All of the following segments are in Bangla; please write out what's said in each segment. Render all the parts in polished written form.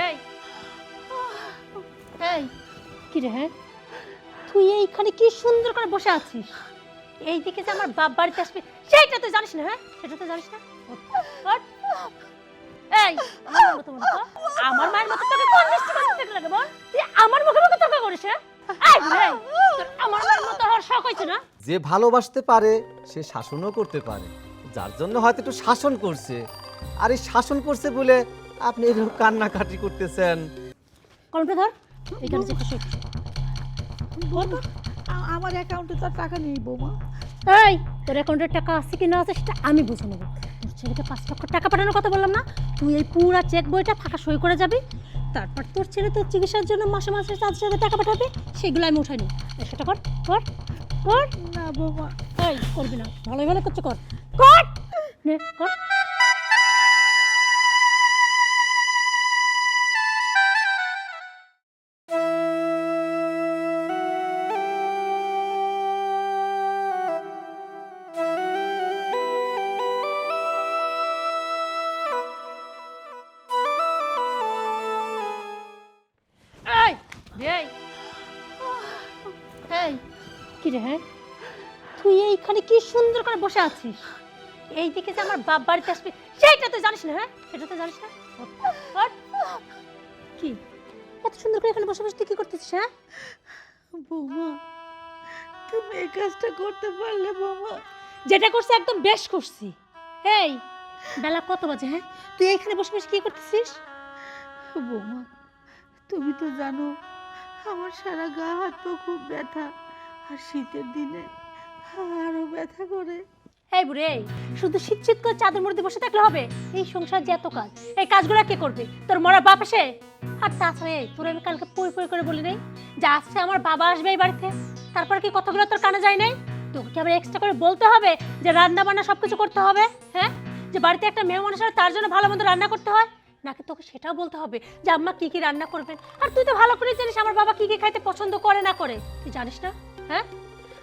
এই এই কি রে? হ্যাঁ, তুই এইখানে কি সুন্দর করে বসে আছিস। এইদিকে যে আমার বাপ বাড়িতে আসবে সেইটা তুই জানিস না? হ্যাঁ, সেটা তুই জানিস না। ওঠ। এই আমার মায়ের মতো তোকে কোন দৃষ্টি করতে লাগে বল? তুই আমার মুখে মুখে তর্ক করিস? হ্যাঁ, এই এই তোর আমার মায়ের মতো হওয়ার শখ হয়েছে না? যে ভালোবাসতে পারে সে শাসনও করতে পারে, যার জন্য হয়তো একটু শাসন করছে। আর এই শাসন করছে বলে আপনি এরকম কান্নাকাটি করতেছেন। কলমটা ধর, এইখানে চেক করছিস। আমার অ্যাকাউন্টে তো টাকা নেই বৌমা। এই তোর অ্যাকাউন্টে টাকা আছে কি না আছে সেটা আমি বুঝে নেব। তোর ছেলেকে 5 লক্ষ টাকা পাঠানোর কথা বললাম না? তুই এই পুরো চেক বইটা ফাঁকা সই করে যাবি। তারপর তোর ছেলে তোর চিকিৎসার জন্য মাসে মাসে 4,000 টাকা পাঠাবে, সেগুলো আমি উঠাই নিই। সেটা কর কর কর। না বৌমা। এই করবি না, ভালোই ভালো করছে, কর কর নে কর। এই এই এই কি রে? হ্যাঁ, তুই এইখানে কি সুন্দর করে বসে আছিস। এইদিকে যে আমার বাপ বাড়িতে আসবে সেইটা তুই জানিস না? হ্যাঁ, সেটা তুই জানিস না। ওঠ। কি এত সুন্দর করে এখানে বসে বসে তুই কি করতেছিস? হ্যাঁ বৌমা, তুমি এই কাজটা করতে পারলে বৌমা? যেটা করছি একদম বেশ করছি। এই বেলা কত বাজে? হ্যাঁ, তুই এইখানে বসে বসে কি করতেছিস? বৌমা, তুমি তো জানো আমার সারা গা হাত পা খুব ব্যথা, আর শীতের দিনে আরো ব্যথা করে। এই বুড়ি, এই শুধু শীত শীত করে চাদর মধ্যে বসে থাকলে হবে? এই সংসার যে এত কাজ, এই কাজগুলো কে করবে? তোর মরা বাপ আসে? আর তাছাড়া এই তোর আমি কালকে পই পই করে বলি নাই যে আজকে আমার বাবা আসবে এই বাড়িতে? তারপর কি কথাগুলো তোর কানে যায় নাই? তোকে কি আবার এক্সট্রা করে বলতে হবে যে রান্না বান্না সবকিছু করতে হবে? হ্যাঁ, যে বাড়িতে একটা মেয়ে মানুষ আর তার জন্য ভালো মন্দ রান্না করতে হয় নাকি? তোকে সেটাও বলতে হবে যে আম্মা কি কি রান্না করবেন? আর তুই তো ভালো করে জানিস আমার বাবা কি কি খাইতে পছন্দ করে না করে, তুই জানিস না? হ্যাঁ,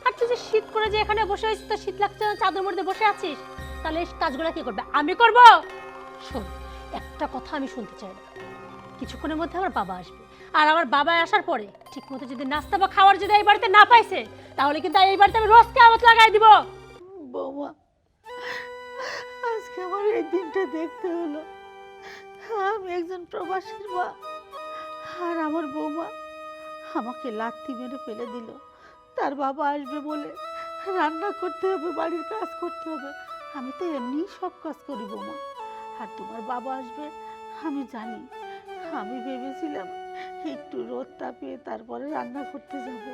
আর তুই যে শীত করে যে এখানে বসে আছিস, তো শীত লাগছে না, চাদর মধ্যে বসে আছিস, তাহলে এই কাজগুলো কি করবে? আমি করব? শোন, একটা কথা আমি শুনতে চাই না। কিছুক্ষণের মধ্যে আমার বাবা আসবে, আর আমার বাবা আসার পরে ঠিক মতো যদি নাস্তা বা খাওয়ার যদি এই বাড়িতে না পাইছে, তাহলে কিন্তু এই বাড়িতে আমি রোজ কিয়ামত লাগাই দিব। বৌমা, আজকে আমার এই দিনটা দেখতে হলো। আমি একজন প্রবাসীর মা, আর আমার বৌমা আমাকে লাথি মেরে ফেলে দিল। তার বাবা আসবে বলে রান্না করতে হবে, বাড়ির কাজ করতে হবে। আমি তো এমনি সব কাজ করি বৌমা, আর তোমার বাবা আসবে আমি জানি। আমি ভেবেছিলাম একটু রোদ তাপিয়ে তারপরে রান্না করতে যাব,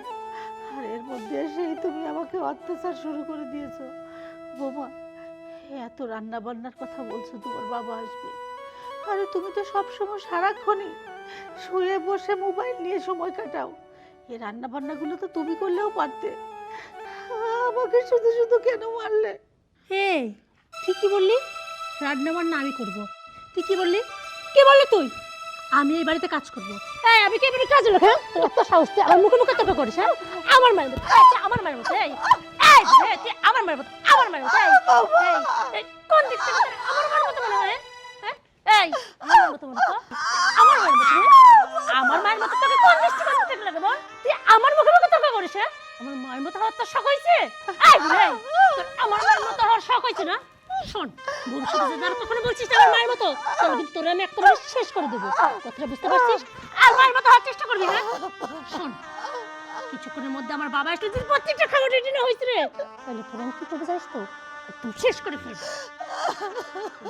আর এর মধ্যে এসেই তুমি আমাকে অত্যাচার শুরু করে দিয়েছো। বৌমা, এত রান্না বান্নার কথা বলছো, তোমার বাবা আসবে। আরে তুমি তো সবসময় সারাক্ষণই শুয়ে বসে মোবাইল নিয়ে সময় কাটাও। এই রান্না বান্নাগুলো তো তুমি করলেও পারতে, আমাকে শুধু শুধু কেন মারলে? এই ঠিকই বললি, রান্না বান্না আমি করব। তুই কি বললি? কি বললি তুই? আমি এই বাড়িতে কাজ করব? এই আমি কি এবারে কাজ লোক? হ্যাঁ, তোর এত সাহস, তুই আমার মুখে মুখে তর্ক করিস? হ্যাঁ, আমার মায়ের মতো, এই, তুই আমার মায়ের মতো, এই এই তুই আমার মায়ের মতো, আমার মায়ের মতো, এই কোন দিক থেকে তোর আমার মায়ের মতো মনে হয়? হ্যাঁ, এই আমার মতো মনে হয়? আমার মায়ের মতো? আমার মায়ের মতো তোকে কোন দৃষ্টি করতে লাগে বল? তুই আমার মুখে মুখে তর্ক করিস? হ্যাঁ, আমার মায়ের মতো হওয়ার তোর শখ হয়েছে? এই তোর আমার মায়ের মতো হওয়ার শখ হয়েছে না? শোন, ভবিষ্যতে যদি আর কখনো বলছিস না আমার মায়ের মতো, তাহলে কিন্তু তোরে আমি একেবারে শেষ করে দেবো। কথাটা বুঝতে পারছিস? আর মায়ের মতো হওয়ার চেষ্টা করবি না। শোন, কিছুক্ষণের মধ্যে আমার বাবা আসলে যদি প্রত্যেকটা খাবার রেডি না হয়েছে রে, তাহলে তোর আমি কি করতে চাইস? তো তুই শেষ করে ফেলবি।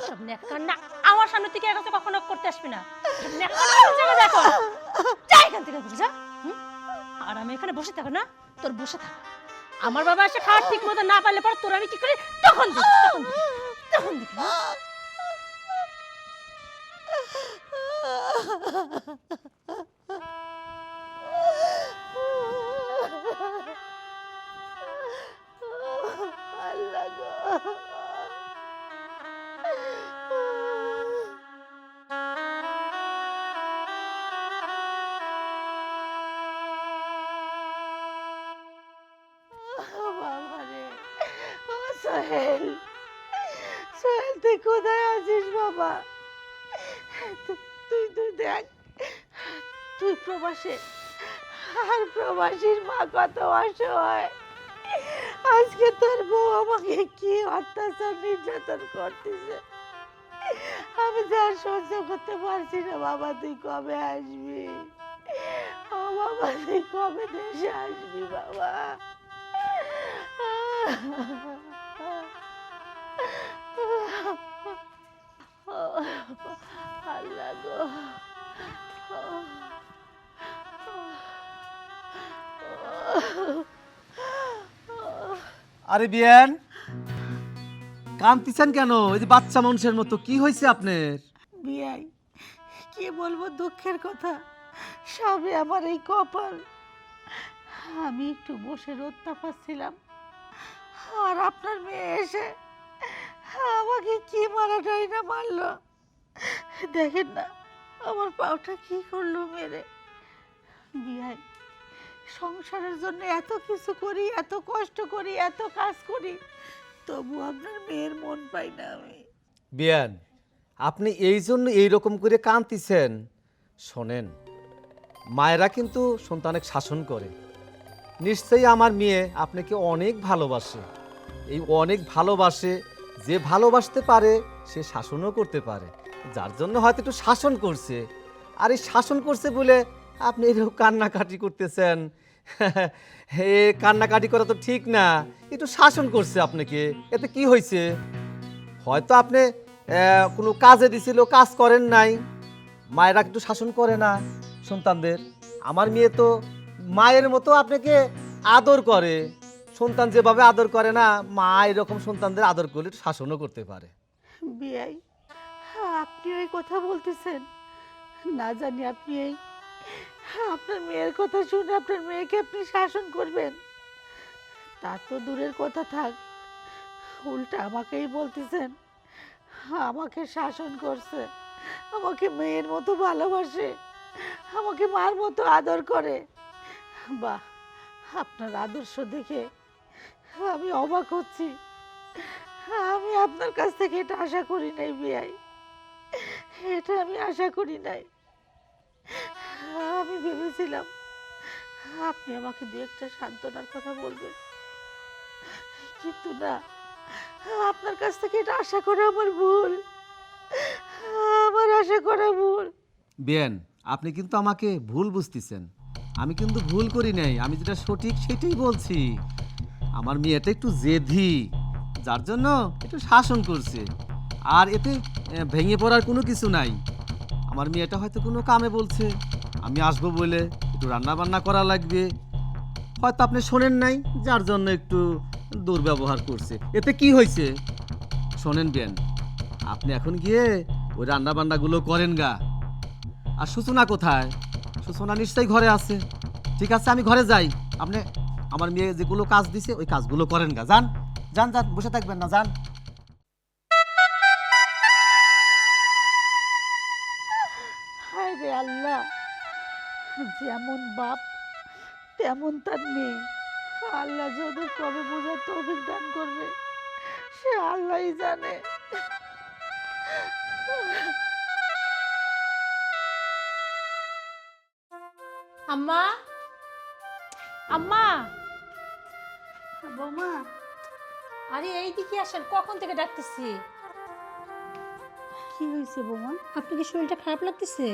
সব নেকান্না আমার সামনে থেকে একাছে কখনো করতে আসবি না। জায়গা দেখো, যা এখান থেকে, বুঝা? আর আমি এখানে বসে থাকো না, তোর বসে থাক। আমার বাবা এসে খাওয়ার ঠিক মতো না পারলে পর তোর আমি কি করি তখন দেখি, তখন দেখি, তখন দেখি। আল্লাহ গো। বাবারে, ও সোহেল, সোহেল তুই কোথায় আছিস বাবা? তুই তুই দেখ, তুই প্রবাসে, আর প্রবাসীর মা কত অসহায়। আজকে তোর বউ আমাকে কি অত্যাচার নির্যাতন করতেছে, আমি তো আর সহ্য করতে পারছি না। বাবা তুই কবে আসবি? ও বাবা তুই কবে দেশে আসবি বাবা? আল্লাহ গো। আরে বিয়ান, কাঁদতেছেন কেন? এই যে বাচ্চা মানুষের মতো, কি হয়েছে আপনার? বিয়াই, কি বলবো দুঃখের কথা, সবে আমার এই কপাল। আমি একটু বসে রোদ তাপাচ্ছিলাম, আর আপনার মেয়ে এসে আমাকে কি মারাটাই না মারলো। দেখেন না আমার পাউটা কি করলো মেরে। বিয়াই, সংসারের জন্য এত কিছু করি, এত কষ্ট করি, এত কাজ করি, তবু আপনার মেয়ের মন পাই না আমি। বিয়ান, আপনি এই জন্য এইরকম করে কাঁদতেছেন। শোনেন, মায়েরা কিন্তু সন্তানকে শাসন করে। নিশ্চয়ই আমার মেয়ে আপনাকে অনেক ভালোবাসে। এই অনেক ভালোবাসে, যে ভালোবাসতে পারে সে শাসনও করতে পারে। যার জন্য হয়তো একটু শাসন করছে। আর এই শাসন করছে বলে আপনি এরকম কান্নাকাটি করতেছেন। হে, কান্নাকাটি করা তো ঠিক না। একটু শাসন করছে আপনাকে, এতে কি হয়েছে? হয়তো আপনি কোনো কাজে দিছিল, কাজ করেন নাই। মায়েরা একটু শাসন করে না সন্তানদের? আমার মেয়ে তো মায়ের মতো আপনাকে আদর করে। সন্তান যেভাবে আদর করে না, মা এরকম সন্তানদের আদর করলে একটু শাসনও করতে পারে। বিয়াই, আপনি ওই কথা বলতেছেন? না জানি আপনি এই আপনার মেয়ের কথা শুনে আপনার মেয়েকে আপনি শাসন করবেন, তা তো দূরের কথা থাক, উল্টা আমাকেই বলতেছেন আমাকে শাসন করছে, আমাকে মেয়ের মতো ভালোবাসে, আমাকে মার মতো আদর করে। বাহ, আপনার আদর্শ দেখে আমি অবাক হচ্ছি। আমি আপনার কাছ থেকে এটা আশা করি নাই বিয়াই, এটা আমি আশা করি নাই। আমি ভেবেছিলাম আপনি আমাকে দু একটা সান্ত্বনার কথা বলবেন, কিন্তু না, আপনার কাছ থেকে এটা আশা করা আমার ভুল, আমার আশা করা ভুল। বেন, আপনি কিন্তু আমাকে ভুল বুঝতেছেন। আমি কিন্তু ভুল করি নাই, আমি যেটা সঠিক সেটাই বলছি। আমার মেয়েটা একটু জেদি, যার জন্য একটু শাসন করছে। আর এতে ভেঙে পড়ার কোনো কিছু নাই। আমার মেয়েটা হয়তো কোনো কামে বলছে, আমি আসবো বলে একটু রান্না বান্না করা লাগবে, হয়তো আপনি শোনেন নাই, যার জন্য একটু দুর্ব্যবহার করছে। এতে কি হয়েছে? শোনেন বেন, আপনি এখন গিয়ে ওই রান্না বান্নাগুলো করেন গা। আর সূচনা কোথায়? সূচনা নিশ্চয়ই ঘরে আছে। ঠিক আছে, আমি ঘরে যাই। আপনি আমার মেয়ে যেগুলো কাজ দিছে ওই কাজগুলো করেন গা। যান যান যান, বসে থাকবেন না, যান। হায় রে আল্লাহ, যেমন বাপ তেমন তার মেয়ে। আল্লাহ যদি কবে বোঝার তৌফিক দান করবে সে আল্লাহই জানে। আম্মা, আম্মা, বৌমা, আরে এইদিকে আসেন, কখন থেকে ডাকতেছি। কি হয়েছে বৌমা? আপনার কি শরীরটা খারাপ লাগতেছে?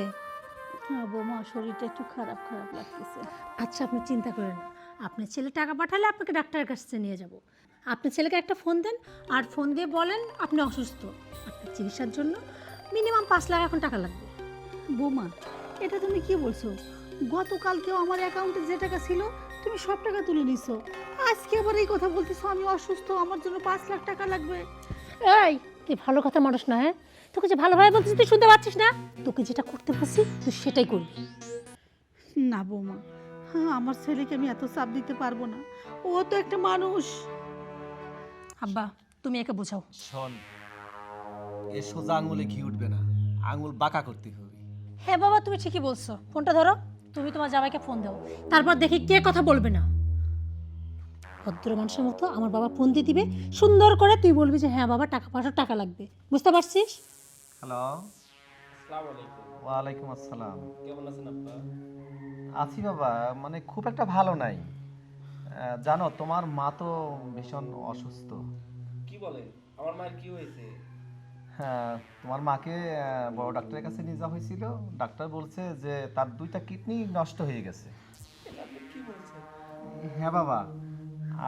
হ্যাঁ বৌমা, শরীরটা একটু খারাপ খারাপ লাগতেছে। আচ্ছা, আপনি চিন্তা করেন না, আপনার ছেলে টাকা পাঠালে আপনাকে ডাক্তারের কাছে নিয়ে যাব। আপনার ছেলেকে একটা ফোন দেন, আর ফোন দিয়ে বলেন আপনি অসুস্থ। আপনার চিকিৎসার জন্য মিনিমাম 5 লাখ এখন টাকা লাগবে। বৌমা, এটা তুমি কি বলছো? গতকালকেও আমার অ্যাকাউন্টে যে টাকা ছিল তুমি সব টাকা তুলে নিছো, আজকে আবার এই কথা বলতেছো আমি অসুস্থ, আমার জন্য 5 লাখ টাকা লাগবে। এই, তুই ভালো কথা মানুষ না, হ্যাঁ? তোকে যে ভালোভাবে বলছিস তুই শুনতে পাচ্ছিস না? তোকে যেটা করতে বলছি তুই সেটাই করবি। না বৌমা, হ্যাঁ, আমার ছেলেকে আমি এত চাপ দিতে পারবো না, ও তো একটা মানুষ। আব্বা, তুমি একে বোঝাও। শোন, এ সোজা আঙুলে ঘি উঠবে না, আঙুল বাঁকা করতে হবে। হ্যাঁ বাবা, তুমি ঠিকই বলছো। ফোনটা ধরো, তুমি তোমার জামাইকে ফোন দাও, তারপর দেখি কে কথা বলবে না। ভদ্র মানুষের মতো আমার বাবা ফোন দিয়ে দিবে, সুন্দর করে তুই বলবি যে হ্যাঁ বাবা টাকা পাঠাও, টাকা লাগবে। বুঝতে পারছিস? হ্যালো, আসসালামু আলাইকুম। ওয়ালাইকুম আসসালাম। কেমন আছেন আপা? আছি বাবা, মানে খুব একটা ভালো নাই। জানো তোমার মা তো ভীষণ অসুস্থ। কি বলেন? আমার মায়ের কি হয়েছে? হ্যাঁ, তোমার মাকে বড় ডাক্তারের কাছে নিয়ে যাওয়া হয়েছিল। ডাক্তার বলছে যে তার 2টা কিডনি নষ্ট হয়ে গেছে। এটা আপনি কি বলছেন? হ্যাঁ বাবা,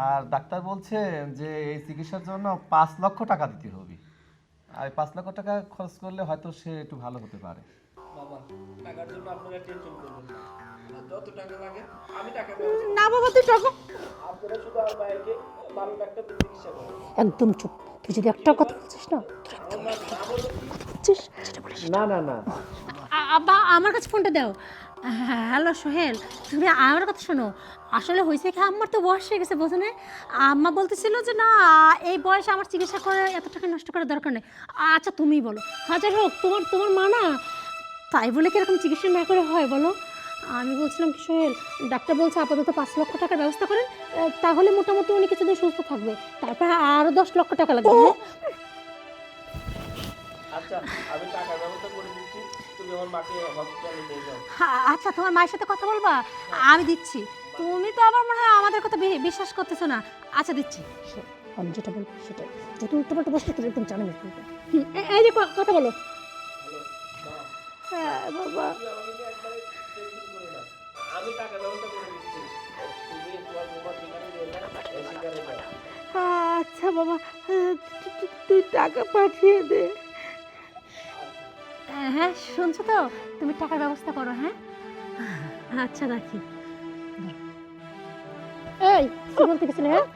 আর ডাক্তার বলছে যে এই চিকিৎসার জন্য 5 লক্ষ টাকা দিতে হবে। আর 5 লক্ষ টাকা খরচ করলে হয়তো সে একটু ভালো হতে পারে। বাবা, টাকার জন্য আপনারা টেনশন করবেন না। যত টাকা লাগে আমি টাকা ব্যবস্থা না বাবা তুই টাকা আপনারা শুধু আমার মায়েরকে ভালো ডাক্তার চিকিৎসা করুন। একদম চুপ। তুই যদি একটা কথা বলছিস না, না না না, আব্বা আমার কাছে ফোনটা দাও। হ্যালো সোহেল, তুমি আমার কথা শোনো। আসলে হয়েছে কি, আমার তো বয়স হয়ে গেছে, বোঝো না? আম্মা বলতেছিল যে না, এই বয়সে আমার চিকিৎসা করে এত টাকা নষ্ট করার দরকার নেই। আচ্ছা তুমিই বলো, হাজার হোক তোমার তোমার মা না, তাই বলে কি এরকম চিকিৎসা না করে হয় বলো? আমি বলছিলাম কি সোহেল, ডাক্তার বলছে আপাতত 5 লক্ষ টাকার ব্যবস্থা করেন, তাহলে মোটামুটি উনি কিছুদিন সুস্থ থাকবে, তারপর আরও 10 লক্ষ টাকা লাগবে। হ্যাঁ? আচ্ছা আমি টাকার ব্যবস্থা করে দিচ্ছি, তুমি আমার মাকে হসপিটালে নিয়ে যাও। আচ্ছা তোমার মায়ের সাথে কথা বলবা, আমি দিচ্ছি। তুমি তো আবার মনে হয় আমাদের কথা বিশ্বাস করতেছো না। আচ্ছা দিচ্ছি, আমি যেটা বলবো সেটাই। যদি উল্টোপাল্টা বসতে তুমি একদম জানাবে। এই যে কথা বলো। হ্যাঁ বাবা তুমি আমাকে নিয়ে একবারে টেনশন করো না, আমি টাকার ব্যবস্থা করে দিচ্ছি। তুমি তোমার বোমার ঠিকানা দিয়ে দাও, এই ঠিকানায় যাও। আচ্ছা বাবা তুই টাকা পাঠিয়ে দে। হ্যাঁ শুনছো তো, তুমি টাকার ব্যবস্থা করো। হ্যাঁ আচ্ছা রাখি। এই কি বলতে গেছিলে? হ্যাঁ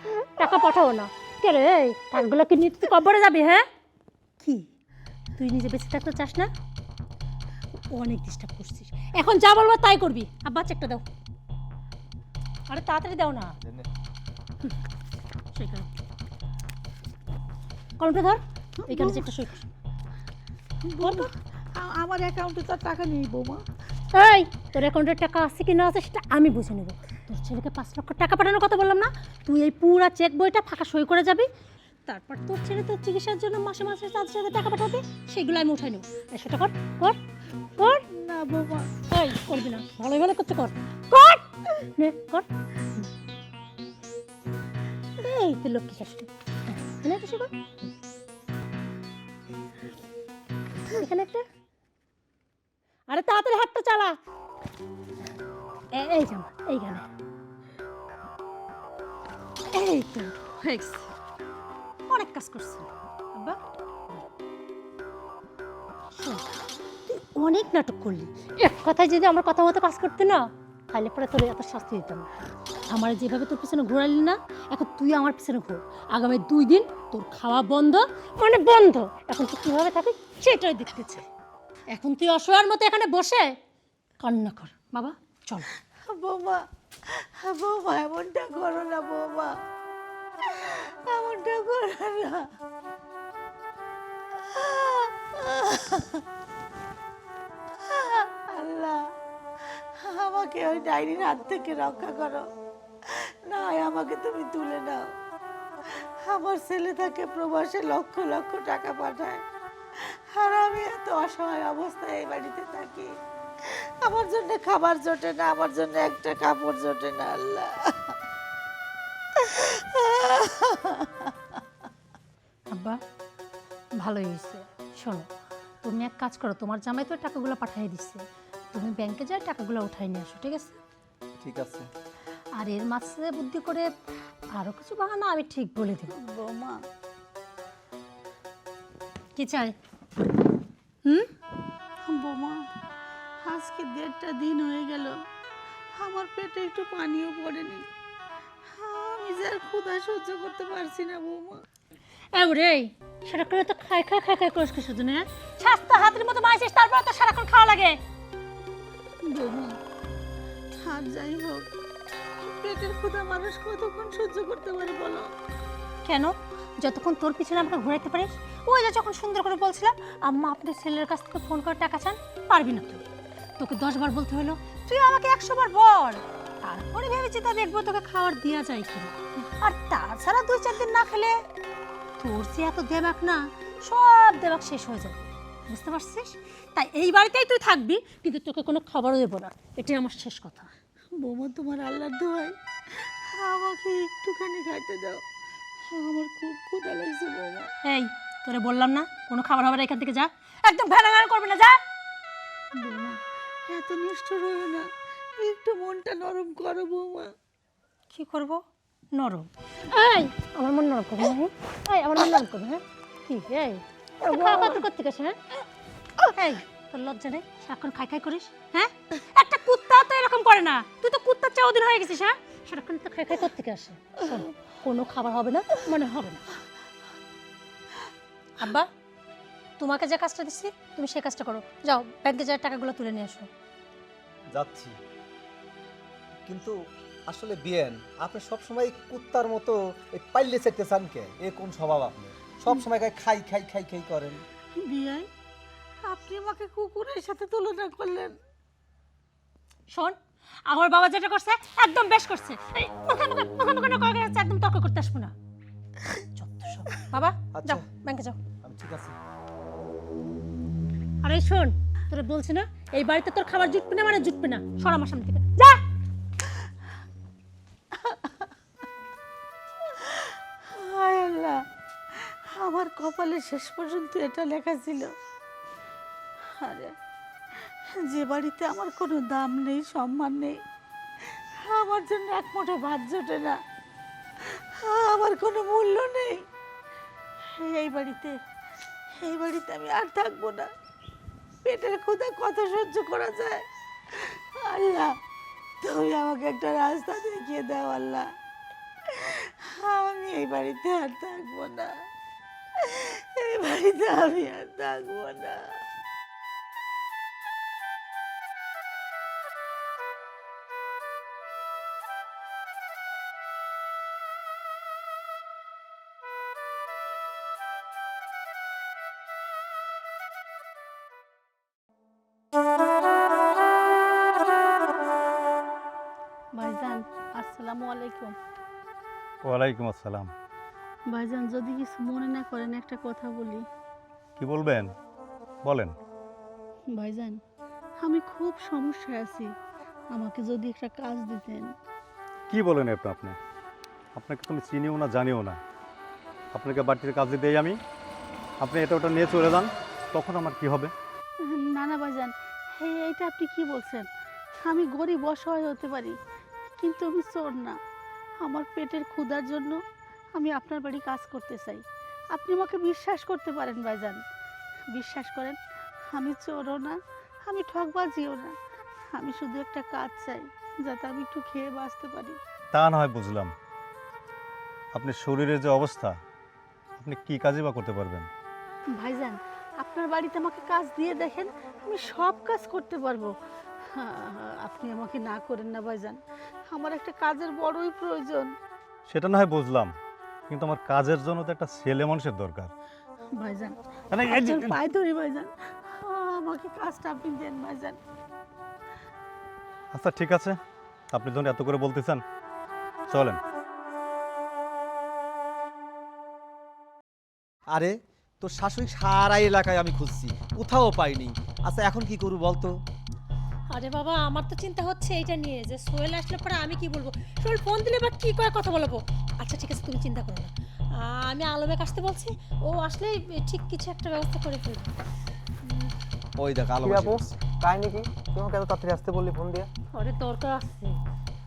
টাকা পাঠাও না কে রে? এই টাকাগুলো কি নিয়ে তুই কবরে যাবি? হ্যাঁ কি তুই নিজে বেঁচে থাকতে চাস না? অনেক ডিস্টার্ব করছিস, এখন যা বলবো তাই করবি। আব্বা চেকটা দাও, আরে তাড়াতাড়ি দাও না। সই করো, কলমটা ধর, এখানে চেকটা সই কর। বৌমা আমার অ্যাকাউন্টে তো টাকা নেই বৌমা। এই তোর অ্যাকাউন্টের টাকা আছে কি না আছে সেটা আমি বুঝে নেব। তোর ছেলেকে 5 লক্ষ টাকা পাঠানোর কথা বললাম না? তুই এই পুরা চেক বইটা ফাঁকা সই করে যাবি, তারপর তোর ছেলে তোর চিকিৎসার জন্য মাসে মাসে তাদের সাথে টাকা পাঠাবে, সেগুলো আমি উঠাই নেব। সেটা কর কর কর। না বৌমা এই করবি না, ভালো ভালো করতে কর কর নে কর। এই তুই লক্ষ্মী শাশুড়ি, এখানে একটা কর, এখানে একটা। আরে তাড়াতাড়ি হাতটা চালা। এই জামা এইখানে, এই তো হয়ে গেছে। অনেক কাজ করছে আব্বা। শোন, তুই অনেক নাটক করলি। এক কথায় যদি আমার কথা মতো কাজ করতে না, তাহলে পরে তোর এত শাস্তি দিতাম না। আমার যেভাবে তোর পিছনে ঘোরালি না, এখন তুই আমার পিছনে ঘোর। আগামী 2 দিন তোর খাওয়া বন্ধ, মানে বন্ধ। এখন তুই কীভাবে থাকিস সেটাই দেখতে চাই। এখন তুই অসহায়ের মতো এখানে বসে কান্না কর। বাবা চল। বৌমা বৌমা এমনটা করো না বৌমা, এমনটা করো না। আল্লাহ আমাকে ওই ডাইনির হাত থেকে রক্ষা করো, না হয় আমাকে তুমি তুলে নাও। আমার ছেলে তাকে প্রবাসে লক্ষ লক্ষ টাকা পাঠায়, আর আমি এত অসহায় অবস্থায় এই বাড়িতে থাকি। আমার জন্য খাবার জোটে না, আমার জন্য একটা কাপড় জোটে না। আল্লাহ আব্বা ভালোই হয়েছে। শোনো, তুমি এক কাজ করো, তোমার জামাই তো টাকাগুলো পাঠিয়ে দিচ্ছে, তুমি ব্যাংকে যাই টাকাগুলো উঠাই নিয়ে আসো, ঠিক আছে? ঠিক আছে। আর এর মাঝে বুদ্ধি করে আরো কিছু বাহানা আমি ঠিক বলে দেব। বৌমা কি চাই? বৌমা আজকে 1.5টা দিন হয়ে গেল, আমার পেটে একটু পানিও পড়েনি। আমি যে আর ক্ষুধা সহ্য করতে পারছি না বৌমা। রে সেটা করে তো খাই খাই খাই খাই করিস কিছু জন্য, হ্যাঁ? স্বাস্থ্য হাতের মতো মাইছিস, তারপর তো সারাক্ষণ খাওয়া লাগে। বৌমা আর যাই হোক, পেটের ক্ষুধা মানুষ কতক্ষণ সহ্য করতে পারে বলো? কেন? যতক্ষণ তোর পিছনে আমাকে ঘুরাইতে পারিস। ওই যে যখন সুন্দর করে বলছিলাম আম্মা আপনার ছেলের কাছ থেকে ফোন করে টাকা চান, পারবি না তুই। তোকে 10 বার বলতে হলো, তুই আমাকে 100 বার বল, তারপরে ভেবেছি তা দেখবো তোকে খাবার দেওয়া যায় কিনা। আর তাছাড়া 2-4 দিন না খেলে তোর যে এত দেবাক না, সব দেবাক শেষ হয়ে যাবে। বুঝতে পারছিস? তাই এই বাড়িতেই তুই থাকবি, কিন্তু তোকে কোনো খাবারও দেবো না। এটাই আমার শেষ কথা। বৌমা, তোমার আল্লাহর দোহাই আমাকে একটুখানি খাইতে দাও, আমার খুব ক্ষুধা লাগছে বৌমা। এই, তোরে বললাম না কোনো খাবার হবে না, এখান থেকে যা। একদম ভ্যানাগান করবি না, যা। বৌমা, এত নিষ্ঠুর হলো না, একটু মনটা নরম করো বৌমা। কি করব? নরম? এই, আমার মন নরম করবো না? এই, আমার মন নরম করবো? হ্যাঁ, কি? এই, খাওয়া কত করতে গেছে? হ্যাঁ, এই, তোর লজ্জা নেই? সারাক্ষণ খাই খাই করিস? হ্যাঁ, একটা কুত্তা তো এরকম করে না। তুই তো কুত্তার চেয়ে অধীন হয়ে গেছিস। হ্যাঁ, সারাক্ষণ তো খাই খাই করতে আসে। শোন, কোনো খাবার হবে না মানে হবে না। আব্বা, তোমাকে যে কাজটা দিচ্ছি তুমি সেই কাজটা করো। যাও, ব্যাংকে যাওয়ার টাকাগুলো তুলে নিয়ে আসো। যাচ্ছি, কিন্তু আসলে বিয়েন আপনি সবসময় কুত্তার মতো পাইলে চাইতে চান কে? এ কোন স্বভাব আপনি? সবসময় খাই খাই খাই খাই করেন। বিয়াই, আপনি আমাকে কুকুরের সাথে তুলনা করলেন। শোন, আমার বাবা যেটা করছে একদম বেশ করছে। এই মুখে না করে যাচ্ছে, একদম তর্ক করতে আসবো না। যত সব। বাবা, আচ্ছা। যাও ব্যাংকে যাও। আমি ঠিক আছে। আরে শোন, তোরে বলছি না এই বাড়িতে তোর খাবার জুটবে না মানে জুটবে না। সর আমার সামনে থেকে, যা। হায় আল্লাহ, আমার কপালে শেষ পর্যন্ত এটা লেখা ছিল। আরে, যে বাড়িতে আমার কোনো দাম নেই, সম্মান নেই, আমার জন্য এক মুঠো ভাত জোটে না, আমার কোনো মূল্য নেই, এই বাড়িতে আমি আর থাকবো না। পেটের ক্ষুধা কত সহ্য করা যায়? আল্লাহ, তুমি আমাকে একটা রাস্তা দেখিয়ে দাও আল্লাহ। আমি এই বাড়িতে আর থাকবো না, এই বাড়িতে আমি আর থাকবো না। ভাইজান, আসসালামু আলাইকুম। ওয়ালাইকুম আসসালাম। ভাইজান, যদি কিছু মনে না করেন একটা কথা বলি। কি বলবেন? বলেন। ভাইজান, আমি খুব সমস্যায় আছি, আমাকে যদি একটা কাজ দিতেন। কি বলেন আপনি? আপনাকে তো আমি চিনিও না, জানিও না। আপনাকে বাড়িতে কাজ দিতেই আমি, আপনি এটা ওটা নিয়ে চলে যান, তখন আমার কি হবে? না না ভাইজান, এইটা আপনি কি বলছেন? আমি গরিব অসহায় হতে পারি, কিন্তু আমি চোর না। আমার পেটের ক্ষুধার জন্য আমি আপনার বাড়ি কাজ করতে চাই। আপনি আমাকে বিশ্বাস করতে পারেন ভাইজান, বিশ্বাস করেন। আমি চোরও না, আমি ঠকবাজিও না, আমি শুধু একটা কাজ চাই যাতে আমি একটু খেয়ে বাঁচতে পারি। তা না হয় বুঝলাম, আপনি শরীরের যে অবস্থা, আপনি কি কাজই বা করতে পারবেন? ভাইজান, আপনার বাড়িতে আমাকে কাজ দিয়ে দেখেন, আমি সব কাজ করতে পারবো। আপনি আমাকে না করেন না ভাইজান, আমার একটা কাজের বড়ই প্রয়োজন। সেটা না হয় বুঝলাম, কিন্তু আমার কাজের জন্য তো একটা ছেলে মানুষের দরকার। ভাইজান, মানে এই যে- আপনার পায়ে ধরি ভাইজান, আমাকে কাজটা আপনি দেন ভাইজান। আচ্ছা ঠিক আছে, আপনি যখন এত করে বলতেছেন, চলেন। আরে তোর শাশুড়ি সারা এলাকায় আমি খুঁজছি, কোথাও পাইনি। আচ্ছা এখন কি করবো বলতো? আরে বাবা, আমার তো চিন্তা হচ্ছে এইটা নিয়ে যে সোহেল আসলে পরে আমি কি বলবো। সোহেল ফোন দিলে বা কি করে কথা বলবো। আচ্ছা ঠিক আছে, তুমি চিন্তা করো না, আমি আলমেক আসতে বলছি, ও আসলে ঠিক কিছু একটা ব্যবস্থা করে ফেলবো। ওই দেখ আলো কি বসে আপু, গেছে। কাহিনী কি? তোমাকে এত তাড়াতাড়ি আসতে বললি ফোন দিয়ে? আরে দরকার আছে,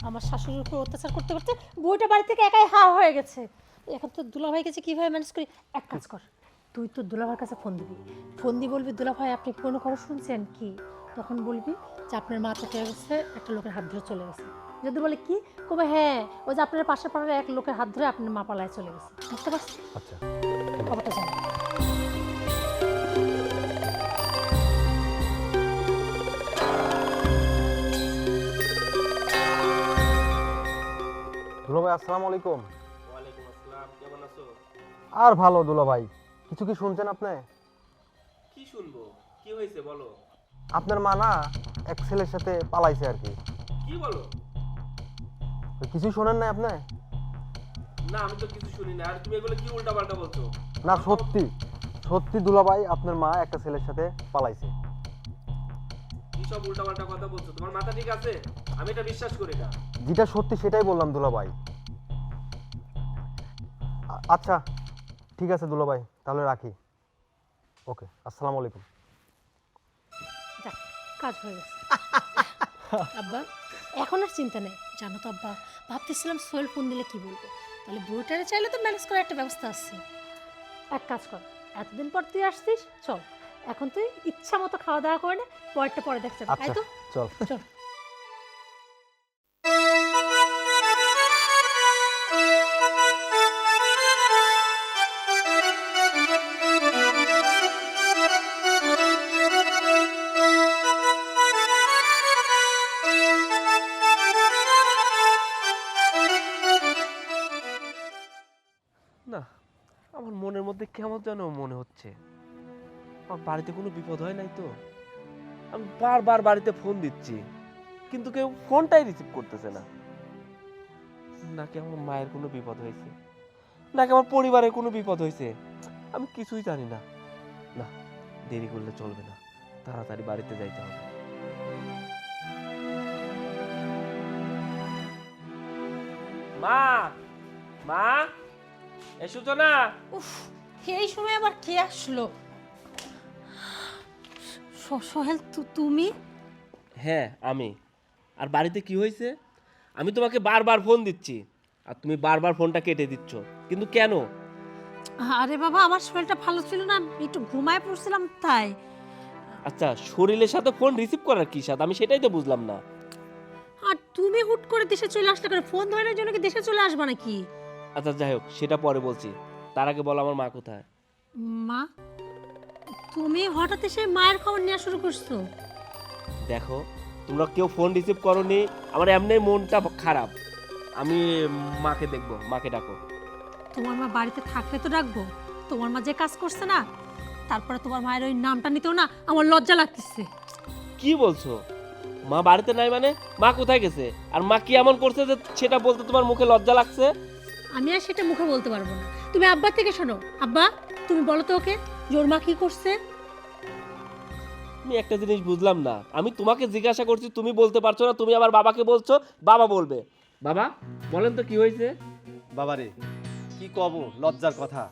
আমার শাশুড়ির উপর অত্যাচার করতে করতে বউটা বাড়ি থেকে একাই হা হয়ে গেছে। এখন তো দুলাভাই কাছে কিভাবে ম্যানেজ করি। এক কাজ কর, তুই তো দুলাভাইয়ের কাছে ফোন দিবি, ফোন দিয়ে বলবি দুলাভাই আপনি কি কোনো খবর শুনছেন কি? তখন বলবি যে আপনার মা চোখে গেছে, একটা লোকের হাত ধরে চলে গেছে। যদি বলে কি কবে, হ্যাঁ ওই যে আপনার পাশে পাড়ার এক লোকের হাত ধরে আপনার মা পালায় চলে গেছে। বুঝতে পারছি? আচ্ছা খবরটা জানো। দুলো ভাই, আসসালামু আলাইকুম। ওয়ালাইকুম আসসালাম, কেমন আছো? আর ভালো দুলো ভাই, কিছু কি শুনছেন আপনি? কি শুনবো? কি হয়েছে বলো? আপনার মা না এক ছেলের সাথে পালাইছে আর কি। কি বলো? কিছু শোনেন নাই আপনি? না, আমি তো কিছু শুনি না। আর তুমি এগুলো কি উল্টাপাল্টা বলছো? না সত্যি, সত্যি দুলাভাই, আপনার মা একটা ছেলের সাথে পালাইছে। কি সব উল্টাপাল্টা কথা বলছো? তোমার মাথা ঠিক আছে? আমি এটা বিশ্বাস করি না। যেটা সত্যি সেটাই বললাম দুলাভাই। আচ্ছা ঠিক আছে দুলাভাই, তাহলে রাখি। ওকে, আসসালামু আলাইকুম। যাক, কাজ হয়ে গেছে। আব্বা এখন আর চিন্তা নেই, জানো তো আব্বা, ভাবতেছিলাম সোহেল ফোন দিলে কি বলবো, তাহলে বউটারে চাইলে তো ম্যানেজ করার একটা ব্যবস্থা আছে। এক কাজ কর, এতদিন পর তুই আসছিস, চল এখন তুই ইচ্ছা মতো খাওয়া দাওয়া করে নে, পরেরটা পরে দেখতে হবে, তাই আচ্ছা তো? চল। চল। না, আমার মনের মধ্যে কেমন যেন মনে হচ্ছে। আমার বাড়িতে কোনো বিপদ হয় নাই তো? আমি বারবার বাড়িতে ফোন দিচ্ছি, কিন্তু কেউ ফোনটাই রিসিভ করতেছে না। নাকি আমার মায়ের কোনো বিপদ হয়েছে, নাকি আমার পরিবারের কোনো বিপদ হয়েছে, আমি কিছুই জানি না। না, দেরি করলে চলবে না, তাড়াতাড়ি বাড়িতে যাইতে হবে। মা, মা, এসেছো না? উফ, এই সময় আবার কে আসলো? সোহেল, তুমি? হ্যাঁ আমি। আর বাড়িতে কি হয়েছে? আমি তোমাকে বারবার ফোন দিচ্ছি আর তুমি বারবার ফোনটা কেটে দিচ্ছ, কিন্তু কেন? আরে বাবা, আমার শরীরটা ভালো ছিল না, একটু ঘুমায় পড়ছিলাম তাই। আচ্ছা, শরীরের সাথে ফোন রিসিভ করার কি সাথে, আমি সেটাই তো বুঝলাম না। আর তুমি হুট করে দেশে চলে আসলে করে, ফোন ধরার জন্য কি দেশে চলে আসবা নাকি? আচ্ছা যাই হোক, সেটা পরে বলছি, তার আগে বলো আমার মা কোথায়? মা? তুমি হঠাৎ এসে মায়ের খবর নেওয়া শুরু করছো? দেখো, তোমরা কেউ ফোন রিসিভ করোনি, আমার এমনি মনটা খারাপ। আমি মাকে দেখবো, মাকে ডাকো। তোমার মা বাড়িতে থাকলে তো ডাকবো, তোমার মা যে কাজ করছে না, তারপরে তোমার মায়ের ওই নামটা নিতেও না আমার লজ্জা লাগতেছে। কি বলছো? মা বাড়িতে নাই মানে? মা কোথায় গেছে? আর মা কি এমন করছে যে সেটা বলতে তোমার মুখে লজ্জা লাগছে? আমি আর সেটা মুখে বলতে পারবো না, তুমি আব্বা থেকে শোনো। আব্বা, তুমি বলো তো ওকে, জোর মা কি করছে? আমি একটা জিনিস বুঝলাম না, আমি তোমাকে জিজ্ঞাসা করছি, তুমি বলতে পারছো না, তুমি আবার বাবাকে বলছো বাবা বলবে। বাবা বলেন তো কি হয়েছে? বাবারে কি কব, লজ্জার কথা।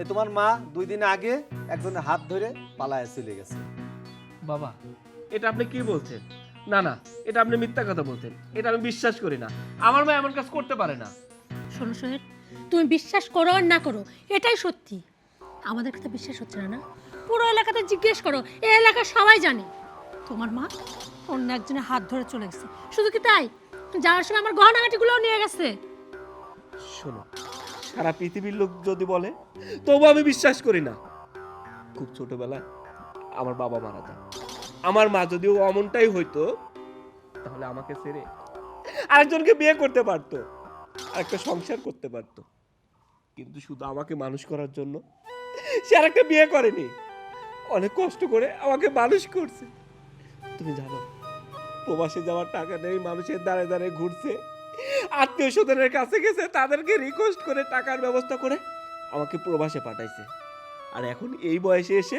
এ তোমার মা 2 দিন আগে একজনের হাত ধরে পালায় চলে গেছে। বাবা, এটা আপনি কি বলছেন? না না, এটা আপনি মিথ্যা কথা বলছেন, এটা আমি বিশ্বাস করি না। আমার মা এমন কাজ করতে পারে না। শোনো সোহেল, তুমি বিশ্বাস করো আর না করো, এটাই সত্যি। আমাদের কথা বিশ্বাস হচ্ছে না না? পুরো এলাকাতে জিজ্ঞেস করো, এই এলাকার সবাই জানে তোমার মা অন্য একজনের হাত ধরে চলে গেছে। শুধু কি তাই, যাওয়ার সময় আমার গহনাগাটিগুলোও নিয়ে গেছে। শোনো, সারা পৃথিবীর লোক যদি বলে তবু আমি বিশ্বাস করি না। খুব ছোটবেলায় আমার বাবা মারা যায়, আমার মা যদিও অমনটাই হইতো, তাহলে আমাকে ছেড়ে আরেকজনকে বিয়ে করতে পারতো, আরেকটা সংসার করতে পারতো, কিন্তু শুধু আমাকে মানুষ করার জন্য সে আরেকটা বিয়ে করেনি। অনেক কষ্ট করে আমাকে মানুষ করছে। তুমি জানো, প্রবাসে যাওয়ার টাকা নেই, মানুষের দ্বারে দ্বারে ঘুরছে, আত্মীয় স্বজনের কাছে গেছে, তাদেরকে রিকোয়েস্ট করে টাকার ব্যবস্থা করে আমাকে প্রবাসে পাঠাইছে। আর এখন এই বয়সে এসে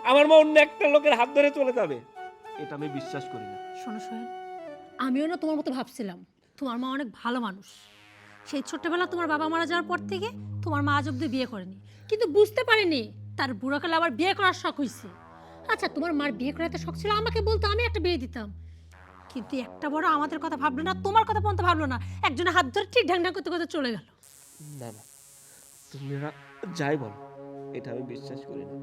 আমার মা অন্য একটা লোকের হাত ধরে চলে যাবে, এটা আমি বিশ্বাস করি না। শোনো সোহেল, আমিও না তোমার মতো ভাবছিলাম, তোমার মা অনেক ভালো মানুষ। সেই ছোট্টবেলা তোমার বাবা মারা যাওয়ার পর থেকে তোমার মা আজ অব্দি বিয়ে করেনি, কিন্তু বুঝতে পারিনি তার বুড়োকালে আবার বিয়ে করার শখ হয়েছে। আচ্ছা, তোমার মার বিয়ে করার এত শখ ছিল, আমাকে বলতো, আমি একটা বিয়ে দিতাম। কিন্তু একটা বড় আমাদের কথা ভাবলো না, তোমার কথা পর্যন্ত ভাবলো না, একজনের হাত ধরে ঠিক ঢ্যাং ঢ্যাং করতে করতে চলে গেল। না না, তোমরা যাই বলো, এটা আমি বিশ্বাস করি না।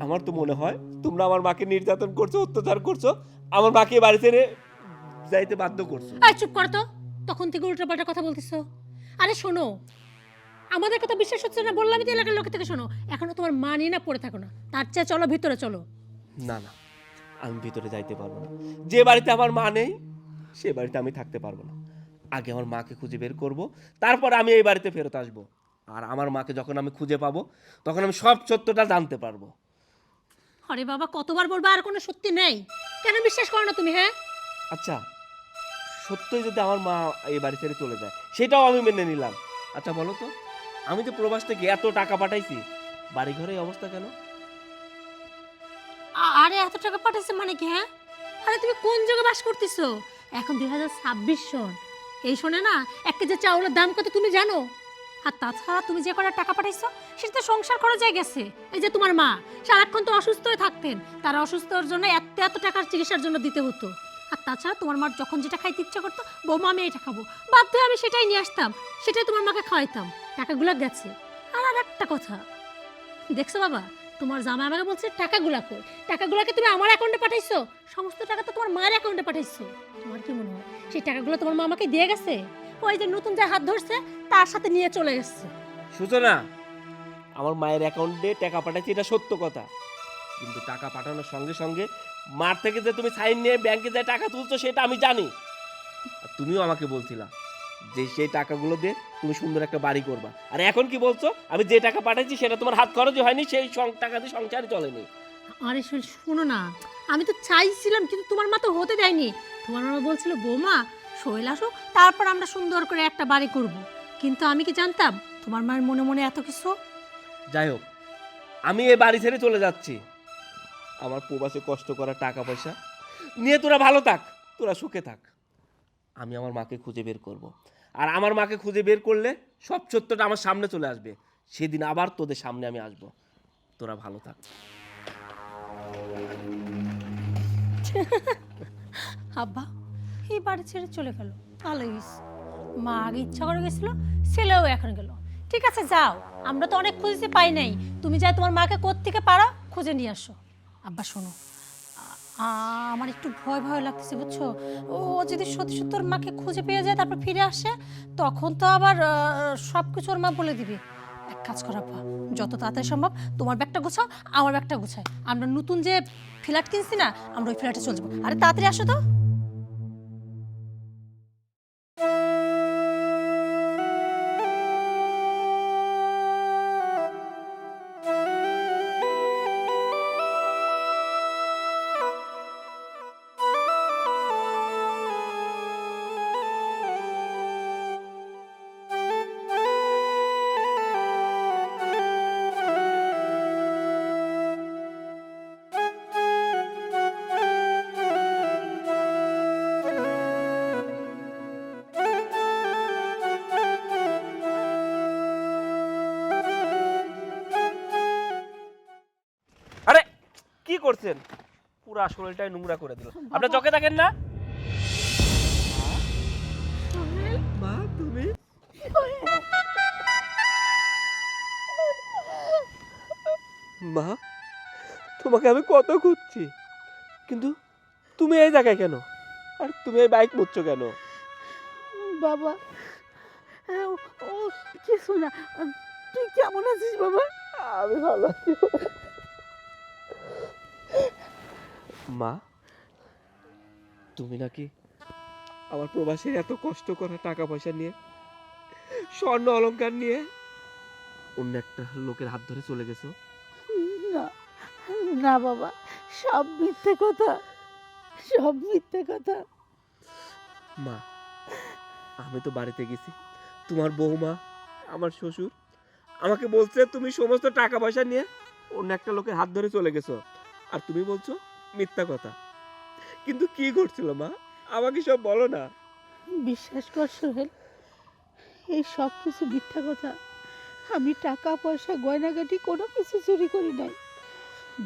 আমার তো মনে হয় তোমরা আমার মাকে নির্যাতন করছো, অত্যাচার করছো, আমার মাকে বাড়ি ছেড়ে যাইতে বাধ্য করছো। আয় চুপ কর তো, তখন থেকে উল্টোপাল্টা কথা বলতেছো। আরে শোনো, আমাদের কথা বিশ্বাস হচ্ছে না বললামই তো, এলাকার লোকের থেকে শোনো। এখনো তোমার মা নিয়ে না পড়ে থাকো না, তার চেয়ে চলো ভিতরে চলো। না না, আমি ভিতরে যাইতে পারবো না। যে বাড়িতে আমার মা নেই সে বাড়িতে আমি থাকতে পারবো না। আগে আমার মাকে খুঁজে বের করব, তারপর আমি এই বাড়িতে ফেরত আসবো। আর আমার মাকে যখন আমি খুঁজে পাবো, তখন আমি সব সত্যটা জানতে পারবো। আরে বাবা, কতবার বলবো, আর কোনো সত্যি নেই, কেন বিশ্বাস করো না তুমি? হ্যাঁ আচ্ছা, সত্যই যদি আমার মা এই বাড়ি ছেড়ে চলে যায়, সেটাও আমি মেনে নিলাম। আচ্ছা বলো তো, আমি যে প্রবাস থেকে এত টাকা পাঠাইছি, বাড়ি ঘরে এই অবস্থা কেন? আরে এত টাকা পাঠাইছে মানে কি? হ্যাঁ, আরে তুমি কোন জায়গায় বাস করতেছো? এখন 2026 সন। এই শোনে না, 1 কেজি চাউলের দাম কত তুমি জানো? আর তাছাড়া তুমি যে কটা টাকা পাঠাইছো সেটা তো সংসার করা যায় গেছে। এই যে তোমার মা সারাক্ষণ তো অসুস্থ হয়ে থাকতেন, তার অসুস্থর জন্য এত টাকার চিকিৎসার জন্য দিতে হতো। আর তাছাড়া তোমার মার যখন যেটা খাইতে ইচ্ছা করতো, বৌমা আমি এটা খাবো, বাধ্য হয়ে আমি সেটাই নিয়ে আসতাম, সেটাই তোমার মাকে খাওয়াইতাম। টাকাগুলো গেছে। আর একটা কথা দেখছো বাবা, তোমার জামাই আমাকে বলছে টাকাগুলা কই? টাকাগুলোকে তুমি আমার অ্যাকাউন্টে পাঠাইছো? সমস্ত টাকা তো তোমার মায়ের অ্যাকাউন্টে পাঠাইছো। তোমার কি মনে হয় সেই টাকাগুলো তোমার মা আমাকে দিয়ে গেছে? ওই যে নতুন যে হাত ধরছে তার সাথে নিয়ে চলে গেছে। সূচনা, আমার মায়ের অ্যাকাউন্টে টাকা পাঠাচ্ছি, এটা সত্য কথা, কিন্তু টাকা পাঠানোর সঙ্গে সঙ্গে মার থেকে যে তুমি সাইন নিয়ে ব্যাংকে যে টাকা তুলছো সেটা আমি জানি। আর তুমিও আমাকে বলছিলা যে সেই টাকাগুলো দিয়ে তুমি সুন্দর একটা বাড়ি করবা, আর এখন কি বলছো আমি যে টাকা পাঠাচ্ছি সেটা তোমার হাত খরচই হয়নি, সেই টাকা দিয়ে সংসারই চলেনি। আরে শোনো না, আমি তো চাইছিলাম কিন্তু তোমার মা তো হতে দেয়নি। তোমার মা বলছিল বৌমা শৈল আসো, তারপর আমরা সুন্দর করে একটা বাড়ি করব। কিন্তু আমি কি জানতাম তোমার মায়ের মনে মনে এত কিছু। যাই হোক, আমি এই বাড়ি ছেড়ে চলে যাচ্ছি। আমার প্রবাসে কষ্ট করা টাকা পয়সা নিয়ে তোরা ভালো থাক, তোরা সুখে থাক। আমি আমার মাকে খুঁজে বের করব, আর আমার মাকে খুঁজে বের করলে সব সত্যটা আমার সামনে চলে আসবে, সেদিন আবার তোদের সামনে আমি আসব। তোরা ভালো থাক। আব্বা এই বাড়ি ছেড়ে চলে গেল, ভালো হয়েছে। মা আগে ইচ্ছা করে গেছিল, ছেলেও এখন গেল। ঠিক আছে যাও, আমরা তো অনেক খুঁজেছি পাই নাই, তুমি যাই তোমার মাকে কোত্থেকে পারো খুঁজে নিয়ে আসো। আব্বা শোনো, আমার একটু ভয় ভয় লাগতেছে বুঝছো। ও যদি সত্যি সত্যি ওর মাকে খুঁজে পেয়ে যায় তারপর ফিরে আসে, তখন তো আবার সব কিছু ওর মা বলে দিবে। এক কাজ করা আব্বা, যত তাড়াতাড়ি সম্ভব তোমার ব্যাগটা গোছাও, আমার ব্যাগটা গোছাই। আমরা নতুন যে ফ্ল্যাট কিনছি না, আমরা ওই ফ্ল্যাটে চলে যাবো। আরে তাড়াতাড়ি আসো তো। আরে কি করছেন? পুরা শরীরটাই নোংরা করে দিল। আপনার চোখে থাকেন না? মা তুমি? মা, তোমাকে আমি কত খুঁজছি, কিন্তু তুমি এই জায়গায় কেন? আর তুমি এই বাইক মুচ্ছ কেন? বাবা, ও ও কিছু না। তুই কেমন আছিস বাবা? আমি ভালো আছি। মা, তুমি নাকি আমার প্রবাসীর এত কষ্ট করা টাকা পয়সা নিয়ে, স্বর্ণ অলংকার নিয়ে অন্য একটা লোকের হাত ধরে চলে গেছো? না না বাবা, সব মিথ্যে কথা, সব মিথ্যে কথা। মা, আমি তো বাড়িতে গেছি, তোমার বৌমা আমার শ্বশুর আমাকে বলছে তুমি সমস্ত টাকা পয়সা নিয়ে অন্য একটা লোকের হাত ধরে চলে গেছো, আর তুমি বলছো মিথ্যা কথা। কিন্তু কি করছিল মা, আমাকে সব বলো না। বিশ্বাস কর সোহেল, এই সব কিছু মিথ্যা কথা। আমি টাকা পয়সা গয়নাগাটি কোনো কিছু চুরি করি নাই।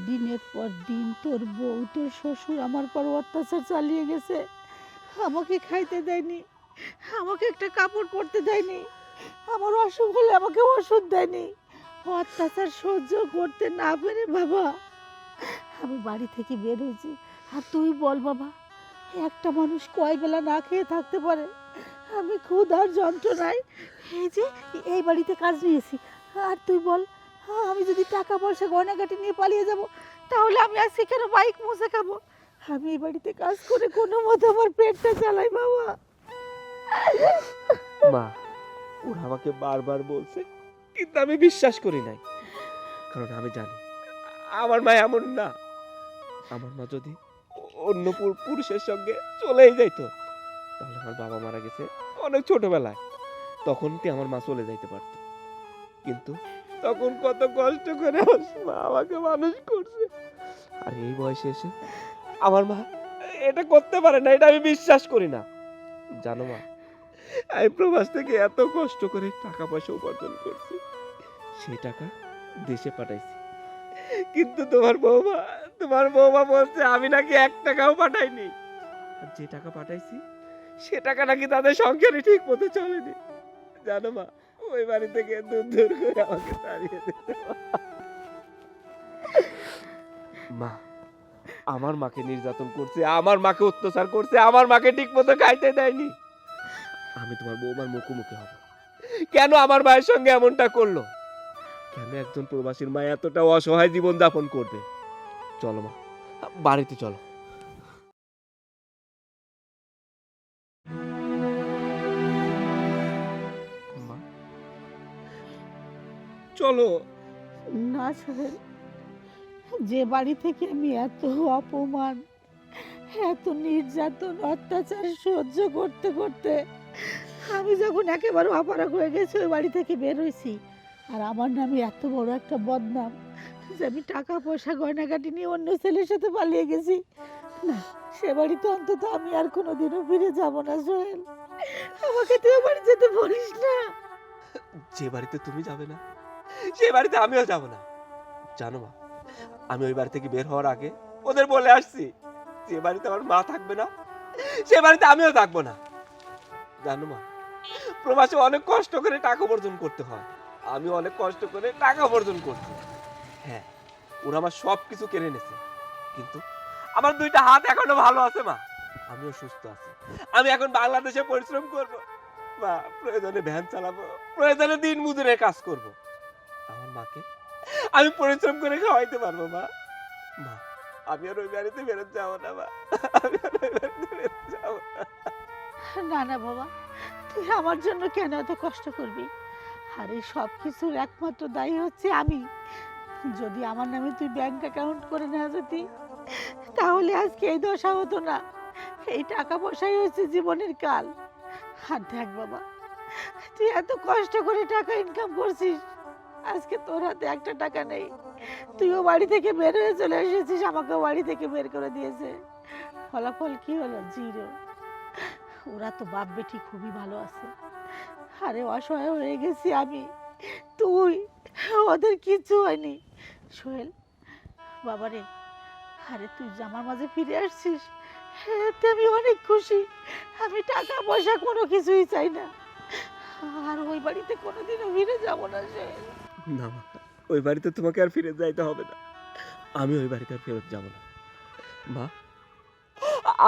দিনের পর দিন তোর বউ তোর শ্বশুর আমার পর অত্যাচার চালিয়ে গেছে। আমাকে খাইতে দেয়নি, আমাকে একটা কাপড় পরতে দেয়নি, আমার অসুখ হলে আমাকে ওষুধ দেয়নি। অত্যাচার সহ্য করতে না পেরে বাবা আমি বাড়ি থেকে বের হয়েছি। আর তুই বল বাবা, একটা মানুষ কয় বেলা না খেয়ে থাকতে পারে? আমি ক্ষুধার যন্ত্রণায় এই যে এই বাড়িতে কাজ নিয়েছি। আর তুই বল, আমি যদি টাকা পয়সা গয়নাগাটি নিয়ে পালিয়ে যাব, তাহলে আমি আজকে কেন বাইক মুছে খাবো? আমি এই বাড়িতে কাজ করে কোনো মতো আমার পেটটা চালাই বাবা। মা, ওরা আমাকে বারবার বলছে, কিন্তু আমি বিশ্বাস করি নাই, কারণ আমি জানি আমার মা এমন না। আমার মা যদি অন্য পুরুষের সঙ্গে চলেই যাইতো, তাহলে আমার বাবা মারা গেছে অনেক ছোটবেলায়, তখন কি আমার মা চলে যাইতে পারতো। কিন্তু তখন কত কষ্ট করে আমার মা আমাকে মানুষ করছে, আর এই বয়সে এসে আমার মা এটা করতে পারে না, এটা আমি বিশ্বাস করি না। জানো মা, আমি প্রবাস থেকে এত কষ্ট করে টাকা পয়সা উপার্জন করছি, সেই টাকা দেশে পাঠাইছি, কিন্তু তোমার বৌমা বলছে আমি নাকি 1 টাকাও পাঠাইনি, আর যে টাকা পাঠাইছি সে টাকা নাকি তাদের সংসারে ঠিক মতো চলেনি। জানো মা, ওই বাড়ি থেকে দূর করে আমাকে তাড়িয়ে দিতে। মা আমার মাকে নির্যাতন করছে, আমার মাকে অত্যাচার করছে, আমার মাকে ঠিক মতো খাইতে দেয়নি। আমি তোমার বৌমার মুখোমুখি হব, কেন আমার মায়ের সঙ্গে এমনটা করলো, কেন একজন প্রবাসীর মা এতটা অসহায় জীবন যাপন করবে। চলো মা, বাড়িতে চলো। মা, চলো। না সোহেল, যে বাড়ি থেকে আমি এত অপমান, এত নির্যাতন অত্যাচার সহ্য করতে করতে আমি যখন একেবারে অপারগ হয়ে গেছি, ওই বাড়ি থেকে বের হয়েছি, আর আমার নামে এত বড় একটা বদনাম যে আমি টাকা পয়সা গয়নাগাটি নিয়ে অন্য ছেলের সাথে পালিয়ে গেছি, না, সে বাড়িতে অন্তত আমি আর কোনোদিনও ফিরে যাব না সোহেল। আমাকে তুই ও বাড়ি যেতে বলিস না। যে বাড়িতে তুমি যাবে না, সে বাড়িতে আমিও যাব না। জানো মা, আমি ওই বাড়ি থেকে বের হওয়ার আগে ওদের বলে আসছি, যে বাড়িতে আমার মা থাকবে না, সে বাড়িতে আমিও থাকবো না। জানো মা, প্রবাসে অনেক কষ্ট করে টাকা উপার্জন করতে হয়, আমি অনেক কষ্ট করে টাকা উপার্জন করছি। হ্যাঁ, ওরা আমার সব কিছু কেড়ে নিয়েছে, কিন্তু আমার 2টা হাত এখনো ভালো আছে মা, আমিও সুস্থ আছি। আমি এখন বাংলাদেশে পরিশ্রম করব মা, প্রয়োজনে ভ্যান চালাবো, প্রয়োজনে দিন মজুরের কাজ করব, আমার মাকে আমি পরিশ্রম করে খাওয়াইতে পারবো মা। মা, আমি আর ওই বাড়িতে বেরোতে যাবো না মা, আমি আর ওই বাড়িতে বেরোতে যাবো না। না না বাবা, তুই আমার জন্য কেন এত কষ্ট করবি? আর এই সব কিছুর একমাত্র দায়ী হচ্ছে আমি। যদি আমার নামে তুই ব্যাংক অ্যাকাউন্ট করে না যেতি, তাহলে আজকে এই দশা হতো না। এই টাকা পয়সাই হচ্ছে জীবনের কাল। আর দেখ বাবা, তুই এত কষ্ট করে টাকা ইনকাম করছিস, আজকে তোর হাতে একটা টাকা নেই, তুইও বাড়ি থেকে বের হয়ে চলে এসেছিস, আমাকেও বাড়ি থেকে বের করে দিয়েছে। ফলাফল কি হলো? 0। ওরা তো বাপ বেটি খুবই ভালো আছে, আরে অসহায় হয়ে গেছি আমি, তুই, ওদের কিচ্ছু হয়নি। সোহেল বাবারে, আরে তুই যে আমার মাঝে ফিরে আসছিস, এতে আমি অনেক খুশি। আমি টাকা পয়সা কোনো কিছুই চাই না, আর ওই বাড়িতে কোনোদিনও ফিরে যাব না সোহেল। না মা, ওই বাড়িতে তোমাকে আর ফিরে যাইতে হবে না, আমি ওই বাড়িতে আর ফেরত যাব না মা।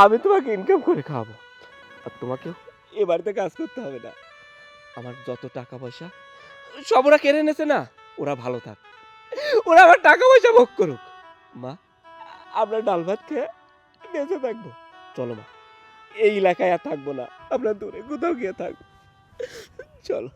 আমি তোমাকে ইনকাম করে খাওয়াবো, আর তোমাকেও এ বাড়িতে কাজ করতে হবে না। আমার যত টাকা পয়সা সব ওরা কেড়ে নেছে না, ওরা ভালো থাক, ওরা আমার টাকা পয়সা ভোগ করুক। মা, আমরা ডাল ভাত খেয়ে বেঁচে থাকবো। চলো মা, এই এলাকায় আর থাকবো না, আমরা দূরে কোথাও গিয়ে থাকবো। চলো।